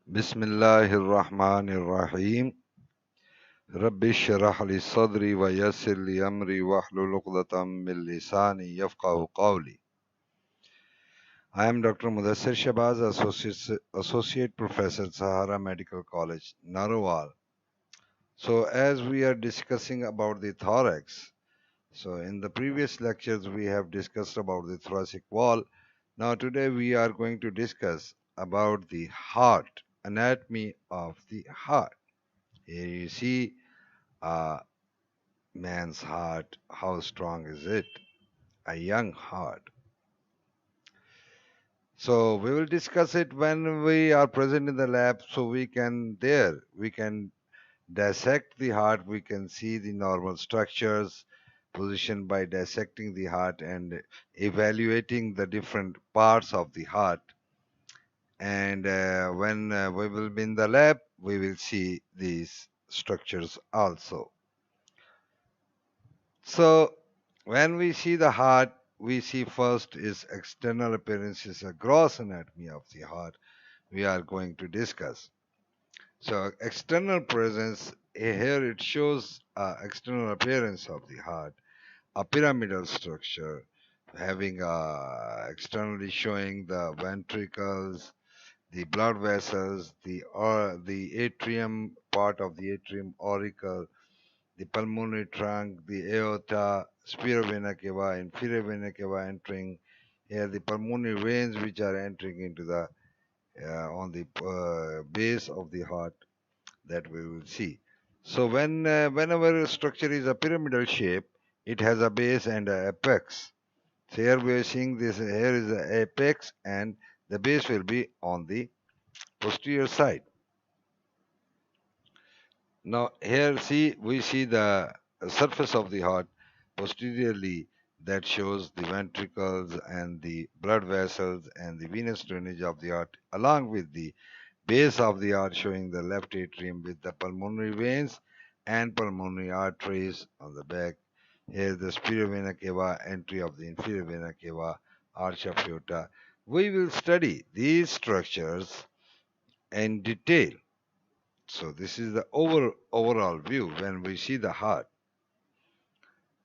Bismillahir Rahmanir Rahim. Rabbi shrah li sadri wa yassir li amri wahlul 'uqdatam min lisani yafqahu qawli. I am Dr. Mudassir Shabazz, Associate Professor, Sahara Medical College, Narowal. So, as we are discussing about the thorax, so in the previous lectures we have discussed about the thoracic wall. Now, today we are going to discuss about the heart, anatomy of the heart. Here you see a man's heart. How strong is it? A young heart. So we will discuss it when we are present in the lab, so we can dissect the heart. We can see the normal structures positioned by dissecting the heart and evaluating the different parts of the heart. And when we will be in the lab, we will see these structures also. So when we see the heart, we see first is external appearances, a gross anatomy of the heart we are going to discuss. So external presence, here it shows external appearance of the heart, a pyramidal structure having externally showing the ventricles, the blood vessels, the atrium, part of the atrium auricle, the pulmonary trunk, the aorta, superior vena cava, inferior vena cava entering here, the pulmonary veins which are entering into the on the base of the heart that we will see. So whenever a structure is a pyramidal shape, it has a base and an apex. So here we are seeing this. Here is the apex, and the base will be on the posterior side. Now here we see the surface of the heart posteriorly that shows the ventricles and the blood vessels and the venous drainage of the heart, along with the base of the heart showing the left atrium with the pulmonary veins and pulmonary arteries on the back. Here the superior vena cava, entry of the inferior vena cava, arch of aorta. We will study these structures in detail. So this is the overall view when we see the heart.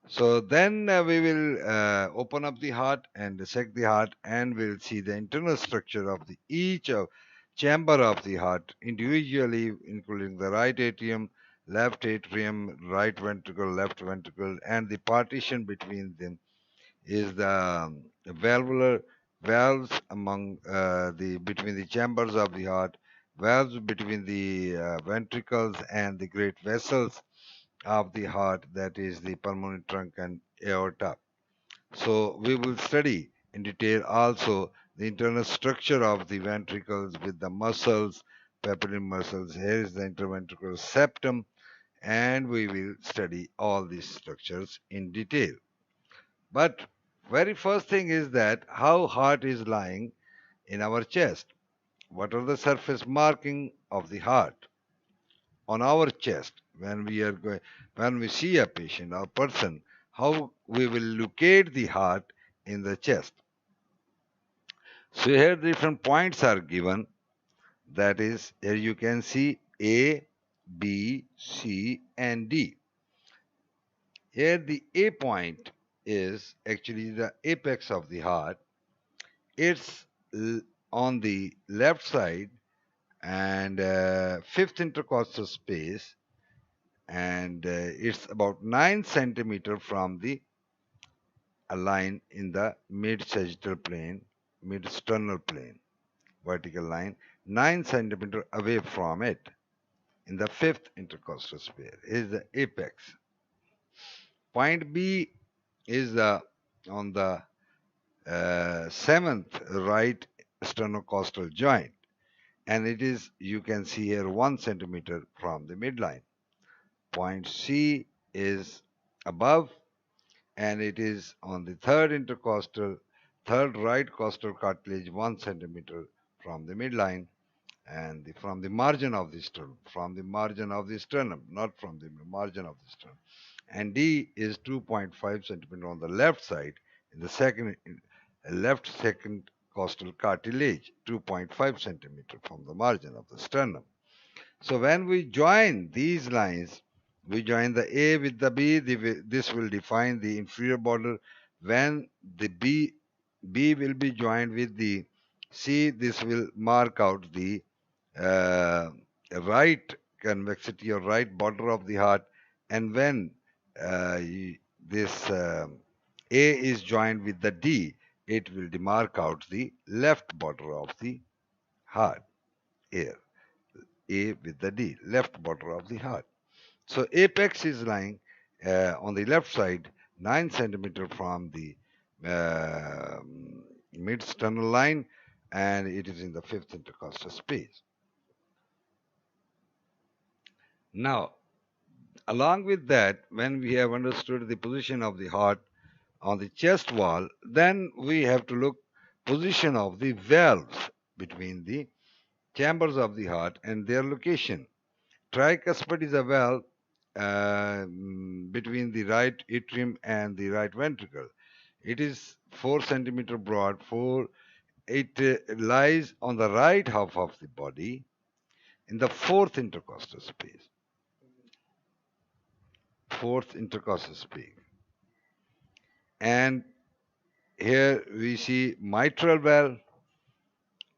So then we will open up the heart and dissect the heart, and we'll see the internal structure of each chamber of the heart individually, including the right atrium, right ventricle, left ventricle, and the partition between them is the valvular valves among the between the chambers of the heart, valves between the ventricles and the great vessels of the heart, that is the pulmonary trunk and aorta. So we will study in detail also the internal structure of the ventricles with the muscles, papillary muscles. Here is the interventricular septum, and we will study all these structures in detail. But very first thing is that how heart is lying in our chest. What are the surface marking of the heart on our chest when we see a patient or person? How we will locate the heart in the chest? So here different points are given. That is, here you can see A, B, C, and D. Here the A point is actually the apex of the heart. It's on the left side and fifth intercostal space, and it's about 9 centimeter from the line in the mid-sagittal plane, mid-sternal plane, vertical line, 9 centimeter away from it. In the fifth intercostal space is the apex. Point B is on the seventh right sterno-costal joint, and it is, you can see here, 1 centimeter from the midline. Point C is above, and it is on the third right costal cartilage, 1 centimeter from the midline, and from the margin of the sternum, not from the margin of the sternum. And D is 2.5 centimeter on the left side, in the left second costal cartilage, 2.5 centimeter from the margin of the sternum. So when we join these lines, we join the A with the B, this will define the inferior border. When the B will be joined with the C, this will mark out the uh, right convexity or right border of the heart. And when this A is joined with the D, it will demark out the left border of the heart here. A with the D, left border of the heart. So apex is lying on the left side, 9 centimeter from the uh, mid-sternal line, and it is in the fifth intercostal space. Now, along with that, when we have understood the position of the heart on the chest wall, then we have to look position of the valves between the chambers of the heart and their location. Tricuspid is a valve between the right atrium and the right ventricle. It is 4 centimeter broad. It lies on the right half of the body in the fourth intercostal space. Fourth intercostal space. And here we see mitral valve.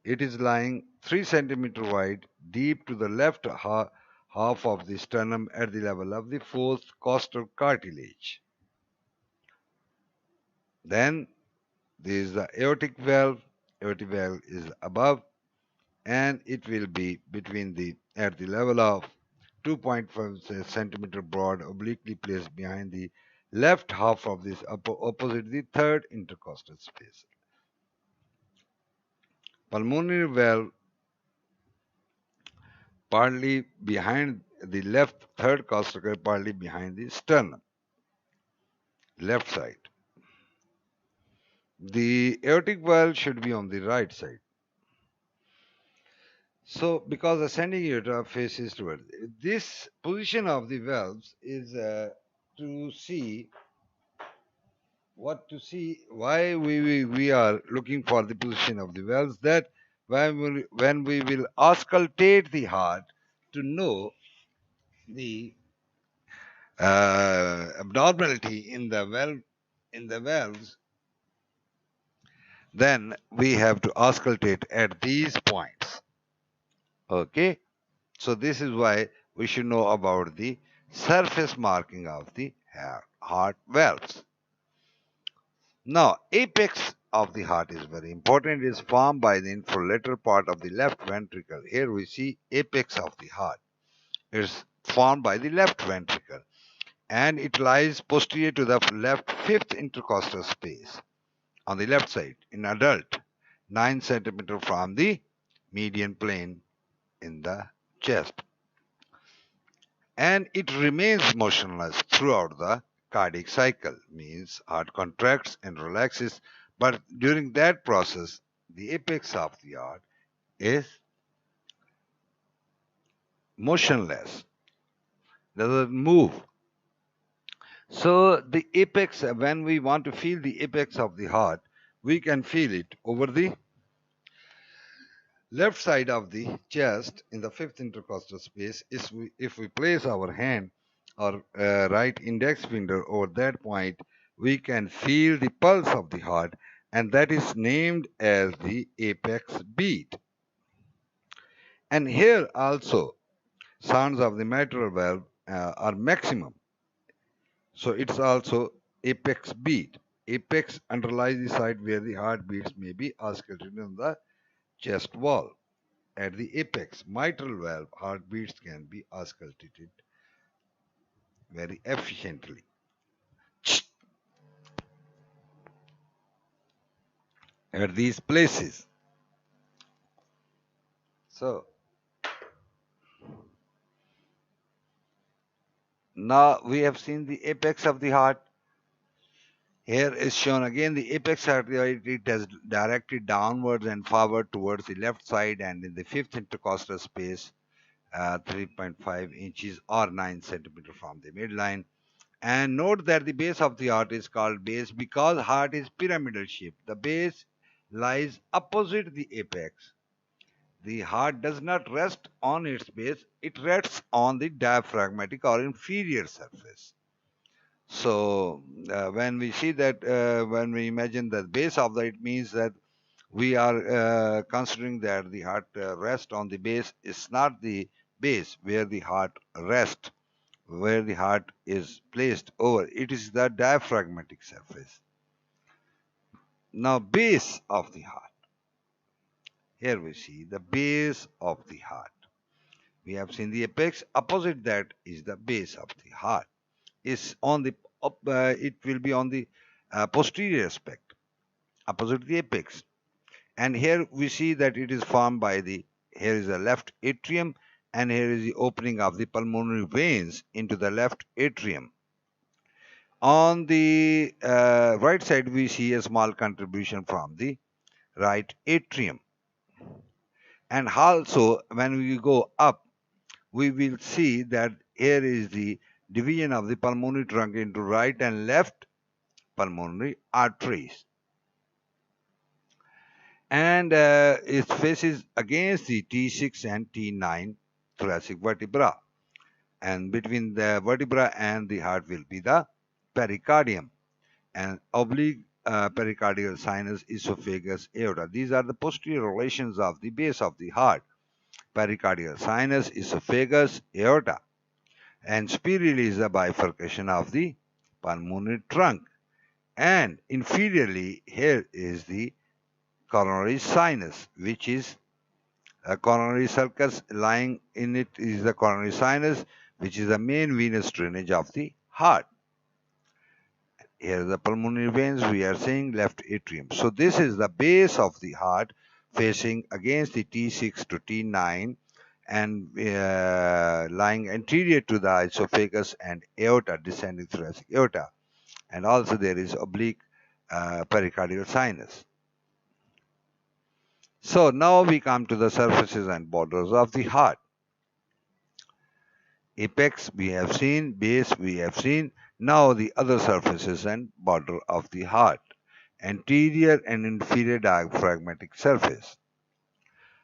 It is lying 3 centimeter wide, deep to the left half of the sternum at the level of the fourth costal cartilage. Then there is the aortic valve. Aortic valve is above, and it will be at the level of 2.5 centimeter broad, obliquely placed behind the left half of this opposite the third intercostal space. Pulmonary valve partly behind the left third costal, partly behind the sternum, left side. The aortic valve should be on the right side. So, because ascending aorta faces towards this position of the valves is to see why we are looking for the position of the valves. That when we will auscultate the heart to know the abnormality in the valves, then we have to auscultate at these points. Okay, so this is why we should know about the surface marking of the heart valves. Now, apex of the heart is very important. It is formed by the infralateral part of the left ventricle. Here we see apex of the heart. It is formed by the left ventricle, and it lies posterior to the left fifth intercostal space on the left side in adult, 9 centimeter from the median plane in the chest. And it remains motionless throughout the cardiac cycle, means heart contracts and relaxes, but during that process, the apex of the heart is motionless, doesn't move. So the apex, when we want to feel the apex of the heart, we can feel it over the left side of the chest in the fifth intercostal space. If we place our hand or right index finger over that point, we can feel the pulse of the heart, and that is named as the apex beat. And here also, sounds of the mitral valve are maximum. So it's also apex beat. Apex underlies the site where the heartbeats may be auscultated on the chest wall. At the apex, mitral valve heartbeats can be auscultated very efficiently. At these places. So, now we have seen the apex of the heart. Here is shown again the apex of the heart. It has directed downwards and forward towards the left side and in the fifth intercostal space, 3.5 inches or 9 centimeters from the midline. And note that the base of the heart is called base because heart is pyramidal shape. The base lies opposite the apex. The heart does not rest on its base, it rests on the diaphragmatic or inferior surface. So, when we see that, when we imagine the base of that, it means that we are considering that the heart rests on the base. It's not the base where the heart rests, where the heart is placed over. It is the diaphragmatic surface. Now, base of the heart. Here we see the base of the heart. We have seen the apex. Opposite that is the base of the heart. Is on the it will be on the posterior aspect, opposite the apex. And here we see that it is formed by the, here is the left atrium, and here is the opening of the pulmonary veins into the left atrium. On the right side, we see a small contribution from the right atrium. And also, when we go up, we will see that here is the division of the pulmonary trunk into right and left pulmonary arteries. And it faces against the T6 and T9 thoracic vertebra. And between the vertebra and the heart will be the pericardium and oblique pericardial sinus, esophagus, aorta. These are the posterior relations of the base of the heart. Pericardial sinus, esophagus, aorta. And superiorly is the bifurcation of the pulmonary trunk. And inferiorly, here is the coronary sinus, which is a coronary sulcus. Lying in it is the coronary sinus, which is the main venous drainage of the heart. Here are the pulmonary veins. We are saying left atrium. So this is the base of the heart facing against the T6 to T9 and lying anterior to the esophagus and aorta, descending thoracic aorta. And also there is oblique pericardial sinus. So now we come to the surfaces and borders of the heart. Apex we have seen, base we have seen. Now the other surfaces and border of the heart. Anterior and inferior diaphragmatic surface.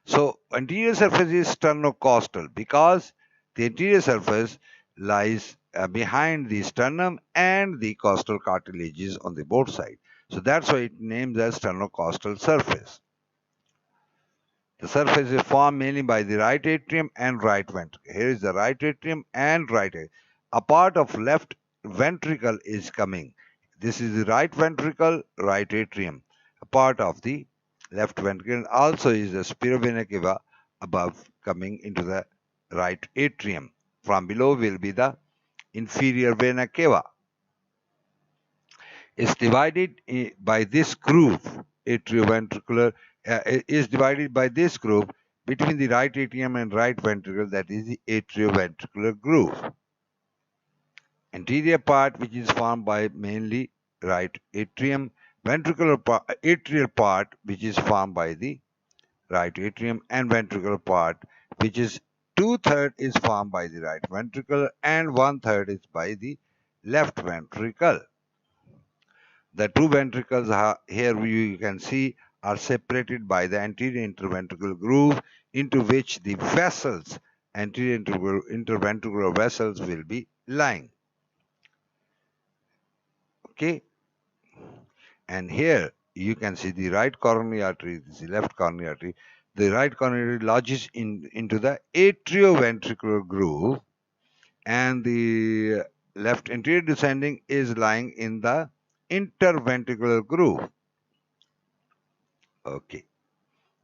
So anterior surface is sterno-costal because the anterior surface lies behind the sternum and the costal cartilages on the both sides. So that's why it named as sterno-costal surface. The surface is formed mainly by the right atrium and right ventricle. Here is the right atrium and right atrium. A part of left ventricle is coming. This is the right ventricle, right atrium. A part of the left ventricle also is the superior vena cava above coming into the right atrium. From below will be the inferior vena cava. Is divided by this groove, atrioventricular, is divided by this groove between the right atrium and right ventricle, that is the atrioventricular groove. Anterior part, which is formed by mainly right atrium, ventricular part, atrial part, which is formed by the right atrium, and ventricular part, which is 2/3 is formed by the right ventricle and 1/3 is by the left ventricle. The two ventricles here you can see are separated by the anterior interventricular groove into which the vessels, anterior interventricular vessels will be lying. Okay. And here you can see the right coronary artery, this is the left coronary artery. The right coronary artery lodges into the atrioventricular groove and the left anterior descending is lying in the interventricular groove. Okay.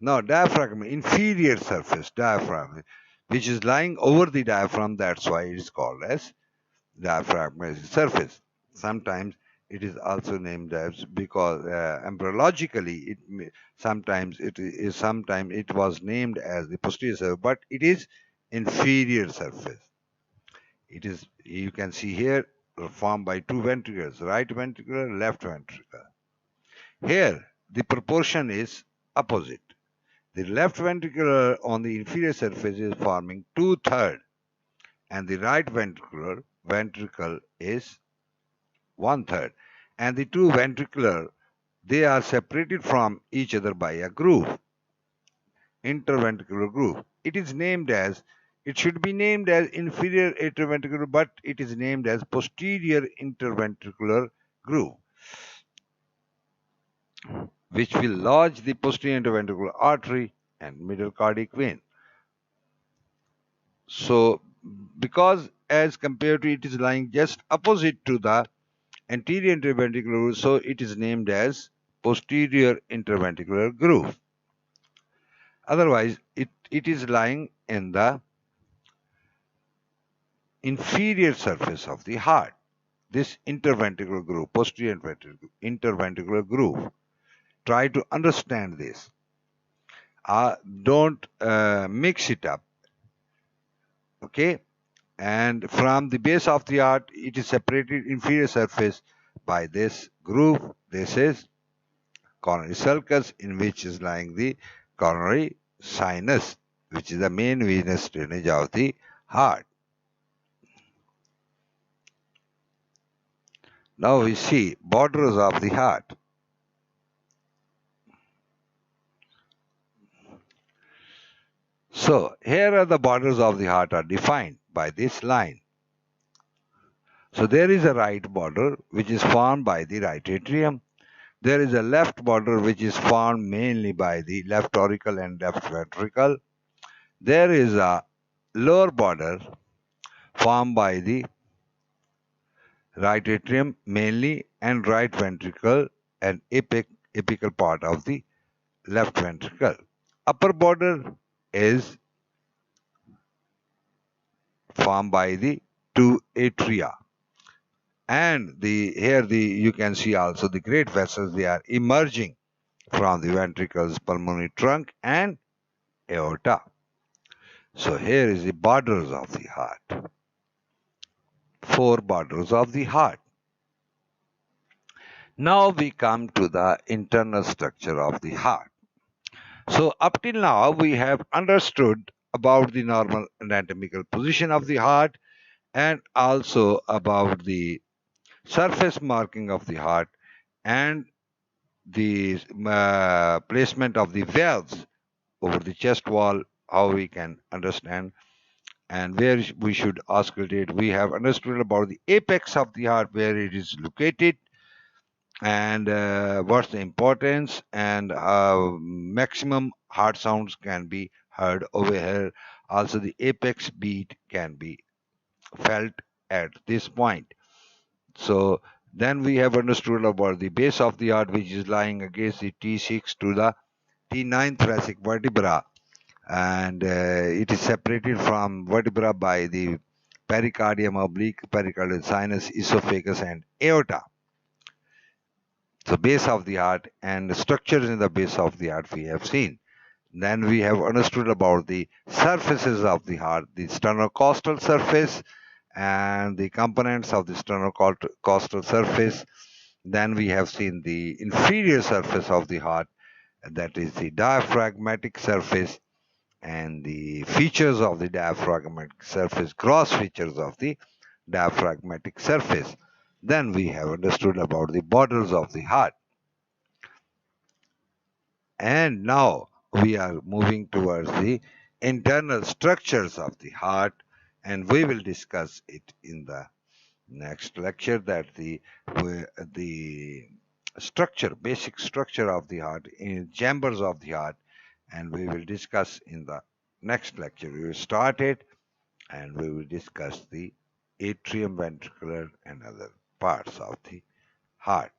Now diaphragm, inferior surface, diaphragm, which is lying over the diaphragm, that's why it is called as diaphragmatic surface. Sometimes it is also named as, because embryologically sometimes it was named as the posterior surface, but it is inferior surface. It is, you can see here, formed by two ventricles, right ventricle, left ventricle. Here the proportion is opposite. The left ventricle on the inferior surface is forming 2/3 and the right ventricle is 1/3, and the two ventricular They are separated from each other by a groove, interventricular groove. It should be named as inferior interventricular, but it is named as posterior interventricular groove, which will lodge the posterior interventricular artery and middle cardiac vein. So, because as compared to it is lying just opposite to the anterior interventricular groove, so it is named as posterior interventricular groove. Otherwise, it is lying in the inferior surface of the heart. This interventricular groove, posterior interventricular groove. Try to understand this. Don't mix it up. Okay? And from the base of the heart, it is separated inferior surface by this groove. This is coronary sulcus, in which is lying the coronary sinus, which is the main venous drainage of the heart. Now we see borders of the heart. So here are the borders of the heart are defined by this line. So there is a right border which is formed by the right atrium. There is a left border which is formed mainly by the left auricle and left ventricle. There is a lower border formed by the right atrium mainly and right ventricle and apical part of the left ventricle. Upper border is formed by the two atria. And you can see also the great vessels, they are emerging from the ventricles, pulmonary trunk and aorta. So here is the borders of the heart. 4 borders of the heart. Now we come to the internal structure of the heart. So up till now we have understood about the normal anatomical position of the heart and also about the surface marking of the heart and the placement of the valves over the chest wall, how we can understand and where we should auscultate. We have understood about the apex of the heart, where it is located and what's the importance, and maximum heart sounds can be heard over here. Also the apex beat can be felt at this point. So then we have understood about the base of the heart, which is lying against the T6 to the T9 thoracic vertebra, and it is separated from vertebra by the pericardium, oblique, pericardial sinus, esophagus and aorta. So base of the heart and the structures in the base of the heart we have seen. Then we have understood about the surfaces of the heart, the sterno-costal surface and the components of the sterno-costal surface. Then we have seen the inferior surface of the heart, that is the diaphragmatic surface, and the features of the diaphragmatic surface, gross features of the diaphragmatic surface. Then we have understood about the borders of the heart. And now we are moving towards the internal structures of the heart, and we will discuss it in the next lecture, that the structure, basic structure of the heart, in chambers of the heart, and we will discuss in the next lecture. We will start it and we will discuss the atrium, ventricular and other parts of the heart.